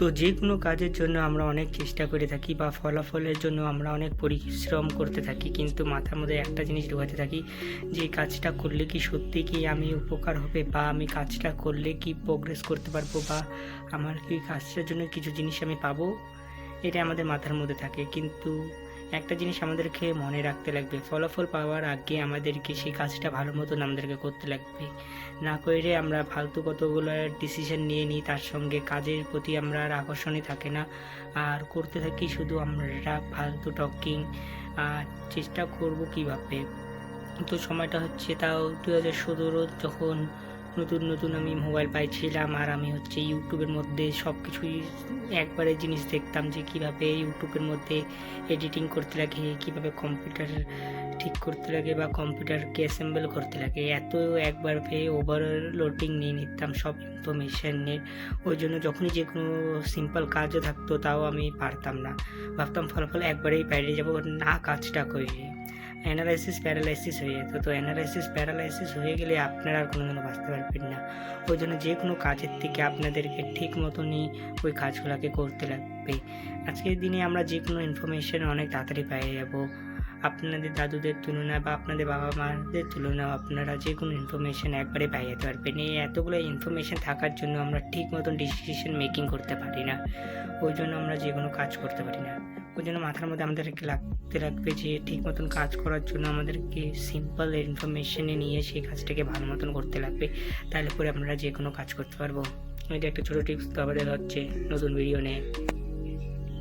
তো যে কোনো কাজের জন্য আমরা অনেক চেষ্টা করে থাকি বা ফলাফলের জন্য আমরা অনেক পরিশ্রম করতে থাকি, কিন্তু মাথার মধ্যে একটা জিনিস ঢোকাতে থাকি যে এই কাজটা করলে কি সত্যি কি আমি উপকার হবে, বা আমি কাজটা করলে কি প্রোগ্রেস করতে পারবো, বা আমার কি কাজটার জন্য কিছু জিনিস আমি পাবো। এটা আমাদের মাথার মধ্যে থাকে, কিন্তু একটা জিনিস আমাদেরকে মনে রাখতে লাগবে, ফলাফল পাওয়ার আগে আমাদেরকে সেই কাজটা ভালো মতন আমাদেরকে করতে লাগবে। না করে আমরা ফালতু কতগুলো ডিসিশন নিয়ে নিই, তার সঙ্গে কাজের প্রতি আমরা আর আকর্ষণই থাকে না, আর করতে থাকি শুধু আমরা ফালতু টকিং। আর চেষ্টা করব কীভাবে, তো সময়টা হচ্ছে তাও 2017 যখন নতুন আমি মোবাইল পাইছিলাম, আর আমি ইউটিউবের মধ্যে সব কিছুই একবারে জিনিস দেখতাম যে কীভাবে ইউটিউবের মধ্যে এডিটিং করতে লাগে, কীভাবে কম্পিউটার ঠিক করতে লাগে বা কম্পিউটারকে অ্যাসেম্বল করতে লাগে। এত একবার পেয়ে ওভারলোডিং নিয়ে নিতাম সব ইনফরমেশনের। ওই জন্য যখনই যে কোনো সিম্পল কাজও থাকতো তাও আমি পারতাম না, ভাবতাম ফলাফল একবারেই বাইরে যাবো না, কাজটা করে অ্যানালাইসিস প্যারালাইসিস হয়ে যেত। তো অ্যানালাইসিস প্যারালাইসিস হয়ে গেলে আপনারা আর কোনোদিনও বাঁচতে পারবেন না। ওই জন্য যে কোনো কাজের থেকে আপনাদেরকে ঠিক মতনই ওই কাজগুলোকে করতে লাগবে। আজকের দিনে আমরা যে কোনো ইনফরমেশান অনেক তাড়াতাড়ি পেয়ে যাব। আপনাদের দাদুদের তুলনায় বা আপনাদের বাবা মাদের তুলনায় আপনারা যে কোনো ইনফরমেশান একবারে পেয়ে যেতে পারবেন। এই এতগুলো ইনফরমেশান থাকার জন্য আমরা ঠিক মতন ডিসিশন মেকিং করতে পারি না, ওই জন্য আমরা যে কোনো কাজ করতে পারি না। ওই জন্য মাথার মধ্যে আমাদেরকে রাখবে যে ঠিক মতন কাজ করার জন্য আমাদেরকে সিম্পল ইনফরমেশানে নিয়ে সেই কাজটাকে ভালো মতন করতে লাগবে, তাহলে পরে আমরা যে কোনো কাজ করতে পারবো। এটা একটা ছোটো টিপস। তো আমাদের হচ্ছে নতুন ভিডিও নিয়ে।